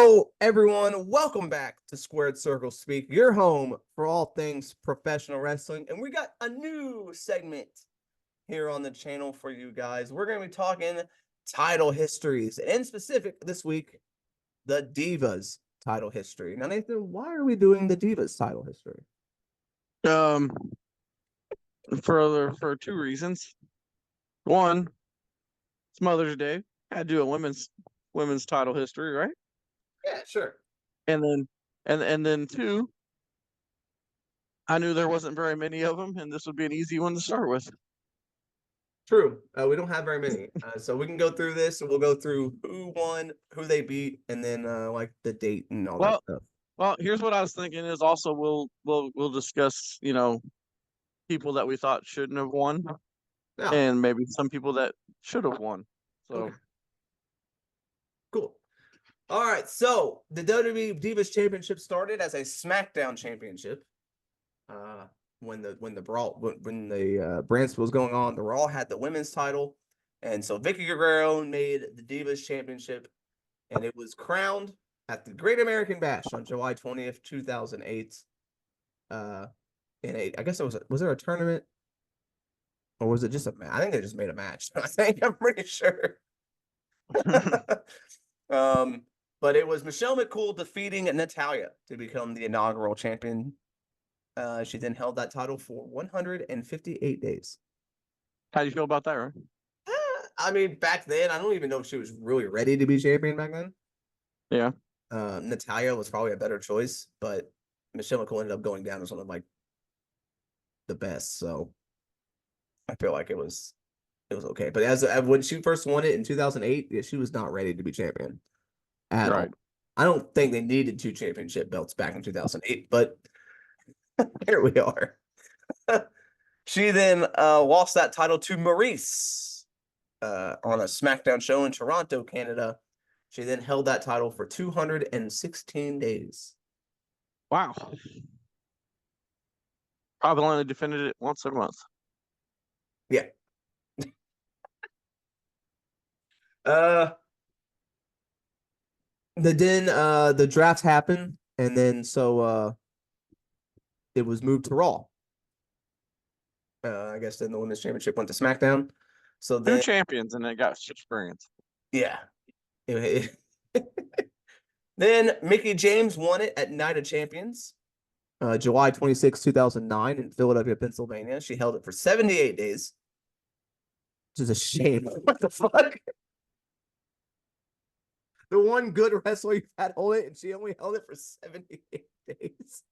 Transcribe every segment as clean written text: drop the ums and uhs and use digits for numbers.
Hello, everyone. Welcome back to Squared Circle Speak, your home for all things professional wrestling. And we got a new segment here on the channel for you guys. We're going to be talking title histories, and in specific this week, the Divas title history. Now, Nathan, why are we doing the Divas title history? For two reasons. One, it's Mother's Day. I do a women's title history, right? Yeah, sure. And then two, I knew there wasn't very many of them, and this would be an easy one to start with. True. We don't have very many, so we can go through this, and we'll go through who won, who they beat, and then like the date and all that stuff. Well, here's what I was thinking is also we'll discuss, people that we thought shouldn't have won, Yeah. and maybe some people that should have won. So okay. Cool. All right, so the WWE Divas Championship started as a SmackDown Championship. When the brand split was going on, the Raw had the women's title, and so Vicky Guerrero made the Divas Championship, and it was crowned at the Great American Bash on July 20th, 2008. I guess was there a tournament, or was it just a match? I think they just made a match. I'm pretty sure. But it was Michelle McCool defeating Natalya to become the inaugural champion. She then held that title for 158 days. How do you feel about that, right? I mean, back then, I don't even know if she was really ready to be champion back then. Yeah. Natalya was probably a better choice, but Michelle McCool ended up going down as one of the best. So I feel like it was okay. But as when she first won it in 2008, yeah, she was not ready to be champion at all. I don't think they needed 2 championship belts back in 2008, but here we are. She then lost that title to Maryse on a SmackDown show in Toronto, Canada. She then held that title for 216 days. Wow. Probably only defended it once a month. Yeah. The draft happened, and then so it was moved to Raw. I guess then the women's championship went to SmackDown. So then 2 champions, and they got experience. Yeah. Then Mickie James won it at Night of Champions, July 26, 2009 in Philadelphia, Pennsylvania. She held it for 78 days, which is a shame. What the fuck? The one good wrestler you've had hold it, and she only held it for 78 days.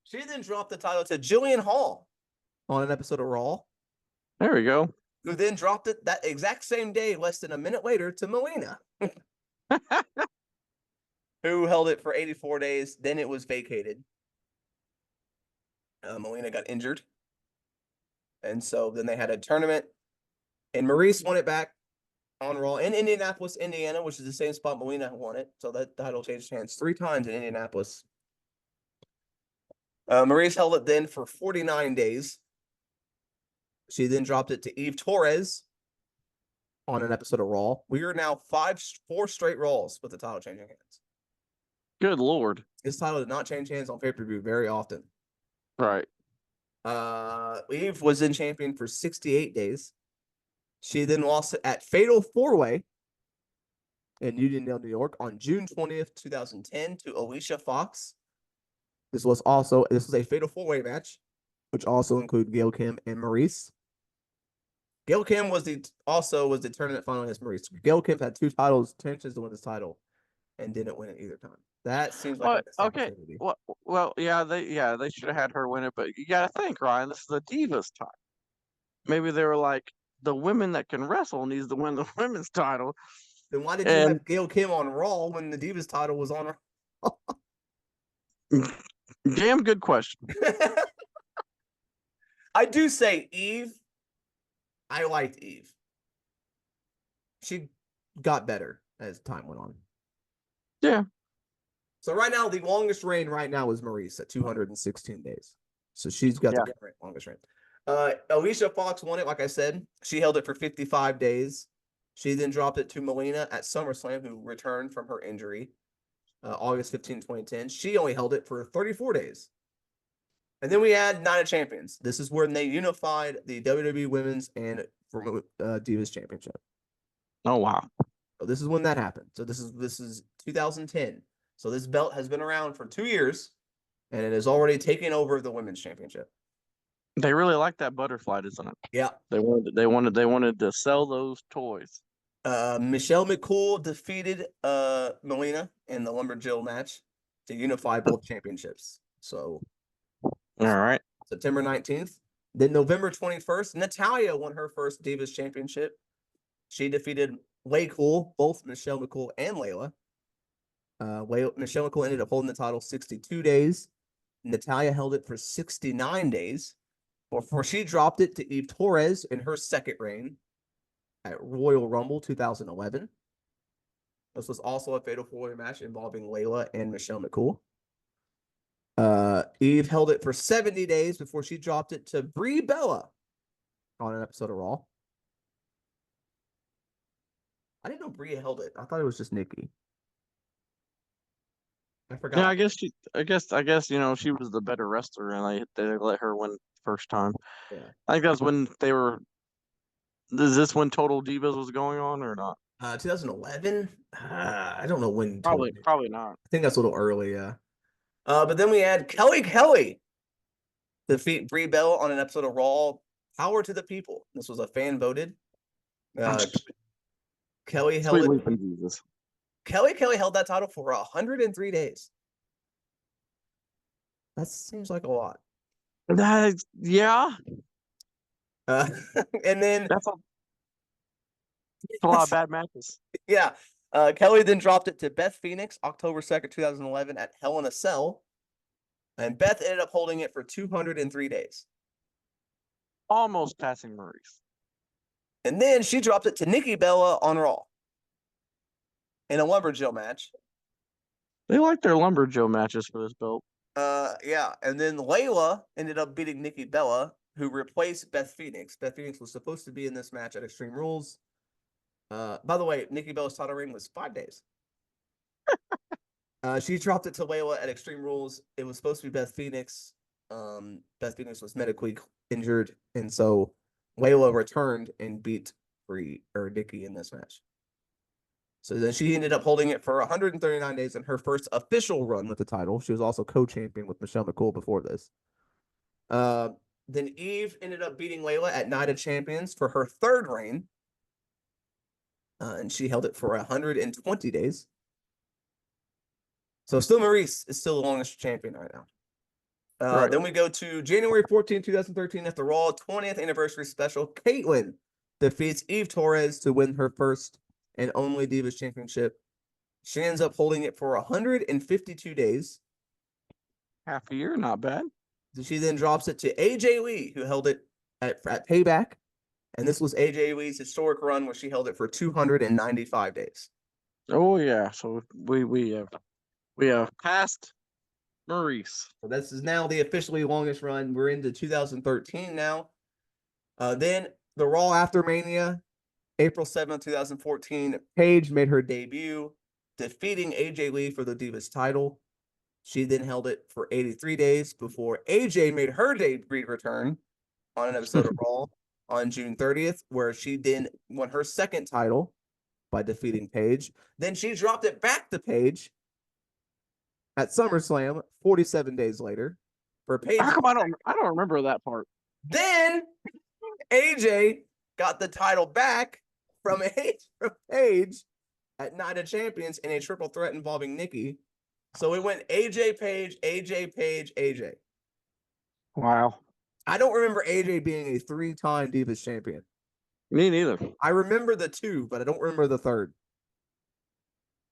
She then dropped the title to Jillian Hall on an episode of Raw. There we go. Who then dropped it that exact same day, less than a minute later, to Melina, who held it for 84 days. Then it was vacated. Melina got injured. And so then they had a tournament, and Maryse won it back on Raw in Indianapolis, Indiana, which is the same spot Melina won it. So that title changed hands 3 times in Indianapolis. Maryse held it then for 49 days. She then dropped it to Eve Torres on an episode of Raw. We are now 4 straight Raws with the title changing hands. Good Lord. This title did not change hands on pay-per-view very often. Right. Eve was in champion for 68 days. She then lost it at Fatal 4-Way in Uniondale, New York on June 20th, 2010 to Alicia Fox. This was a Fatal 4-Way match, which also included Gail Kim and Maryse. Gail Kim was the tournament finalist as Maryse. Gail Kim had 2 chances to win this title, and didn't win it either time. That seems like a missed opportunity. Well, they should have had her win it, but you got to think, Ryan, this is the Divas title. Maybe they were like, the women that can wrestle needs to win the women's title. Then why did you have Gail Kim on Raw when the Divas title was on Raw? Damn good question. I do say Eve. I liked Eve. She got better as time went on. Yeah. So right now, the longest reign right now is Maryse at 216 days. So she's got the longest reign. Alicia Fox won it, like I said. She held it for 55 days. She then dropped it to Melina at SummerSlam, who returned from her injury August 15, 2010. She only held it for 34 days. And then we had Night of Champions. This is when they unified the WWE Women's and Divas Championship. Oh wow. So this is when that happened. So this is 2010. So this belt has been around for 2 years, and it has already taken over the Women's Championship. They really like that butterfly, isn't it? Yeah. They wanted to sell those toys. Michelle McCool defeated Melina in the Lumberjill match to unify both championships. So All right. September 19th. Then November 21st, Natalya won her first Divas Championship. She defeated Way Cool, both Michelle McCool and Layla. Michelle McCool ended up holding the title 62 days. Natalya held it for 69 days before she dropped it to Eve Torres in her second reign at Royal Rumble 2011. This was also a fatal four-way match involving Layla and Michelle McCool. Eve held it for 70 days before she dropped it to Brie Bella on an episode of Raw. I didn't know Brie held it. I thought it was just Nikki. I forgot. Yeah, I guess she was the better wrestler, and they let her win first time. Yeah. I think that's when they were. Is this when Total Divas was going on or not? 2011. I don't know when. Probably not. I think that's a little early. Yeah. But then we had Kelly defeat Brie Bella on an episode of Raw. Power to the People. This was a fan voted. Kelly held it. Jesus. Kelly held that title for 103 days. That seems like a lot. Yeah. And then That's a lot of bad matches. Yeah. Kelly then dropped it to Beth Phoenix October 2nd, 2011 at Hell in a Cell. And Beth ended up holding it for 203 days. Almost passing Maurice. And then she dropped it to Nikki Bella on Raw in a Lumberjill match. They like their Lumberjill matches for this belt. Yeah. And then Layla ended up beating Nikki Bella, who replaced Beth Phoenix. Beth Phoenix was supposed to be in this match at Extreme Rules. By the way, Nikki Bella's title reign was 5 days. She dropped it to Layla at Extreme Rules. It was supposed to be Beth Phoenix. Beth Phoenix was medically injured, and so Layla returned and beat Nikki in this match. So then she ended up holding it for 139 days in her first official run with the title. She was also co-champion with Michelle McCool before this. Then Eve ended up beating Layla at Night of Champions for her third reign. And she held it for 120 days. So still Maurice is still the longest champion right now. Right. Then we go to January 14, 2013 at the Raw 20th anniversary special. Caitlyn defeats Eve Torres to win her first and only Divas Championship. She ends up holding it for 152 days. Half a year, not bad. She then drops it to AJ Lee, who held it at Payback. And this was AJ Lee's historic run where she held it for 295 days. Oh yeah, so we have passed Maurice. So this is now the officially longest run. We're into 2013 now. Then the Raw after Mania, April 7th, 2014, Paige made her debut, defeating AJ Lee for the Divas title. She then held it for 83 days before AJ made her debut return on an episode of Raw on June 30th, where she then won her second title by defeating Paige. Then she dropped it back to Paige at SummerSlam 47 days later for Paige. How come I don't remember that part? Then AJ got the title back from Paige at Night of Champions in a triple threat involving Nikki. So we went AJ Paige, AJ Paige, AJ. Wow. I don't remember AJ being a 3-time Divas champion. Me neither. I remember the 2, but I don't remember the 3rd.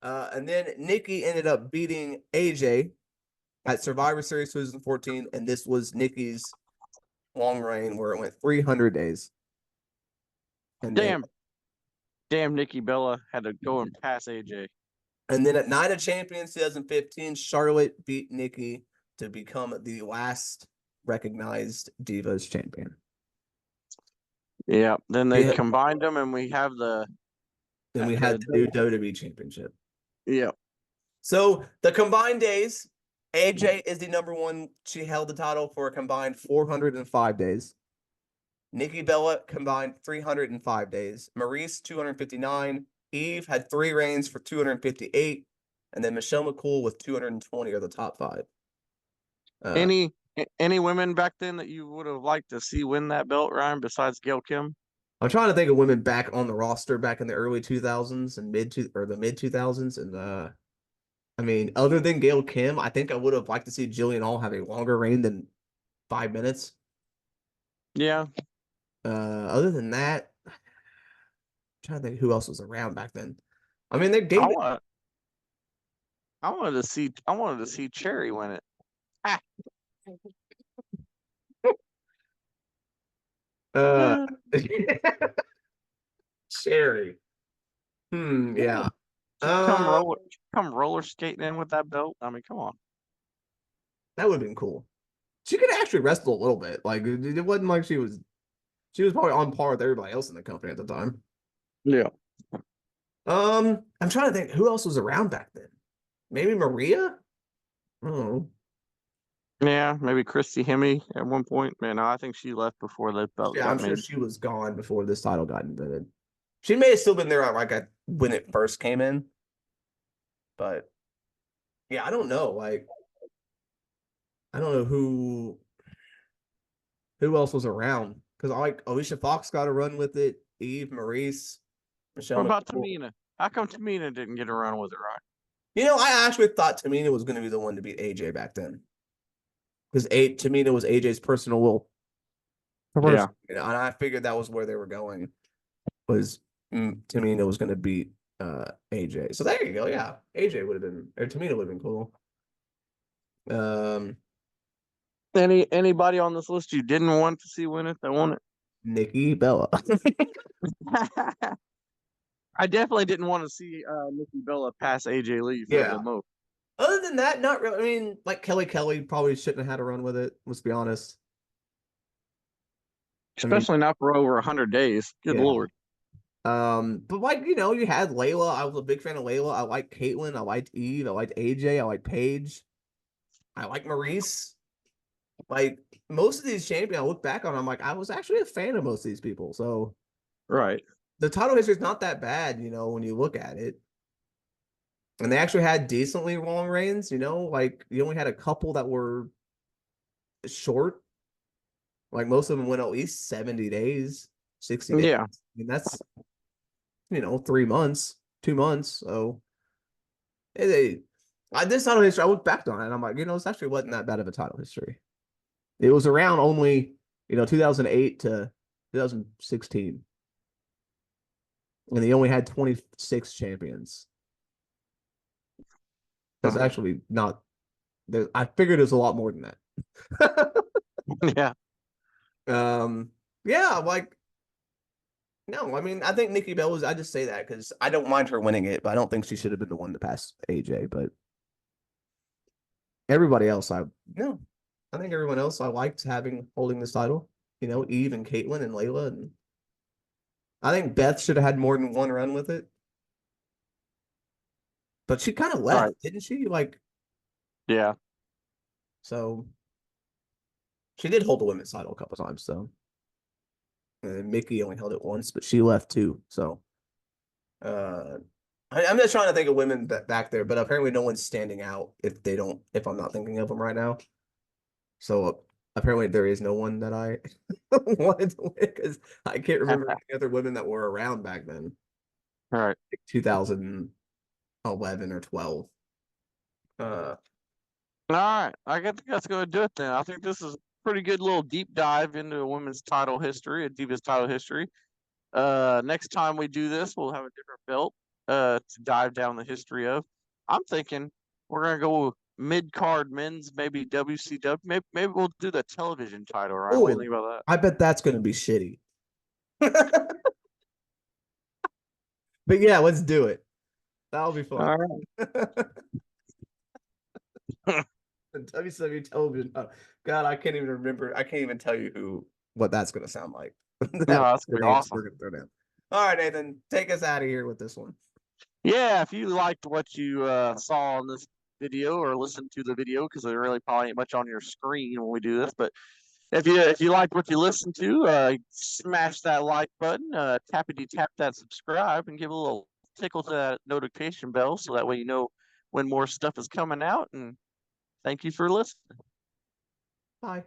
And then Nikki ended up beating AJ at Survivor Series 2014, and this was Nikki's long reign where it went 300 days. And Damn, Nikki Bella had to go and pass AJ. And then at Night of Champions 2015, Charlotte beat Nikki to become the last recognized Divas champion. Yeah, then they combined them, and we have the Then we had the new WWE Championship. Yeah. So the combined days, AJ is the number one. She held the title for a combined 405 days. Nikki Bella combined 305 days. Maurice 259. Eve had 3 reigns for 258, and then Michelle McCool with 220 are the top 5. Any women back then that you would have liked to see win that belt, Ryan, besides Gail Kim? I'm trying to think of women back on the roster back in the early 2000s and the mid 2000s, and I mean, other than Gail Kim, I think I would have liked to see Jillian Hall have a longer reign than 5 minutes. Yeah. Other than that, I'm trying to think who else was around back then. I mean, they I gave it. want. I wanted to see Cherry win it. Ah. Uh, Cherry. Yeah. Come Uh, roller, come roller skating in with that belt. I mean, come on. that would have been cool. She could actually wrestle a little bit. Like it wasn't like she was probably on par with everybody else in the company at the time. Yeah. I'm trying to think who else was around back then. Maybe Maria? Oh. Yeah, maybe Christy Hemme at one point. Man, I think she left before that belt Yeah, I'm got sure made. she was gone before this title got invented. She may have still been there when it first came in. But yeah, I don't know. Like I don't know who else was around. Because I like Alicia Fox got a run with it, Eve, Maurice, Michelle What about McCool. Tamina? How come Tamina didn't get around with it right? I actually thought Tamina was going to be the one to beat AJ back then. Because Tamina was AJ's personal will. Yeah. And I figured that was where they were going. Was Tamina was going to beat AJ. So there you go. Yeah, AJ would have been, or Tamina would have been cool. Anybody on this list you didn't want to see win it that won it? Nikki Bella. I definitely didn't want to see Nikki Bella pass AJ Lee for Yeah. the most. Other than that, not really. I mean, like Kelly probably shouldn't have had a run with it. Let's be honest. I mean, Especially not for over 100 days. Good yeah. Lord. But like you had Layla. I was a big fan of Layla. I liked Caitlyn. I liked Eve. I liked AJ. I liked Paige. I like Maurice. Like most of these champions, I look back on, I'm like, I was actually a fan of most of these people. So Right. the title history is not that bad, when you look at it. And they actually had decently long reigns, like you only had a couple that were short. Like most of them went at least 70 days, 60 days. Yeah. I mean, that's 3 months, 2 months. So this title history, I look back on it and I'm like, this actually wasn't that bad of a title history. It was around only, 2008 to 2016. And they only had 26 champions. That's actually not, I figured it was a lot more than that. Yeah. Yeah, like, no, I mean, I think Nikki Bella I just say that because I don't mind her winning it, but I don't think she should have been the one to pass AJ. But everybody else, no, I think everyone else I liked holding this title. Eve and Caitlyn and Layla, and I think Beth should have had more than one run with it. But she kind of left, Right. didn't she? Like, Yeah. so she did hold the women's title a couple times. So Mickey only held it once, but she left too. So I'm just trying to think of women back there, but apparently no one's standing out if I'm not thinking of them right now. So apparently there is no one that I wanted to win because I can't remember any other women that were around back then. All right. Like 2011 or 12. All right. I think that's going to do it then. I think this is a pretty good little deep dive into a women's title history, a Divas title history. Next time we do this, we'll have a different belt to dive down the history of. I'm thinking we're going to go mid-card men's, maybe WCW. Maybe we'll do the television title, right? What do you think about that? I bet that's going to be shitty. But yeah, let's do it. That'll be fun. All right. WCW television. Oh, God, I can't even remember. I can't even tell you what that's going to sound like. No, that's going to be awesome. All right, Nathan, take us out of here with this one. Yeah, if you liked what you saw on this video or listened to the video, because there really probably ain't much on your screen when we do this, but if you liked what you listened to, smash that like button, tappity tap that subscribe, and give a little tickle to that notification bell so that way you know when more stuff is coming out. And thank you for listening. Bye.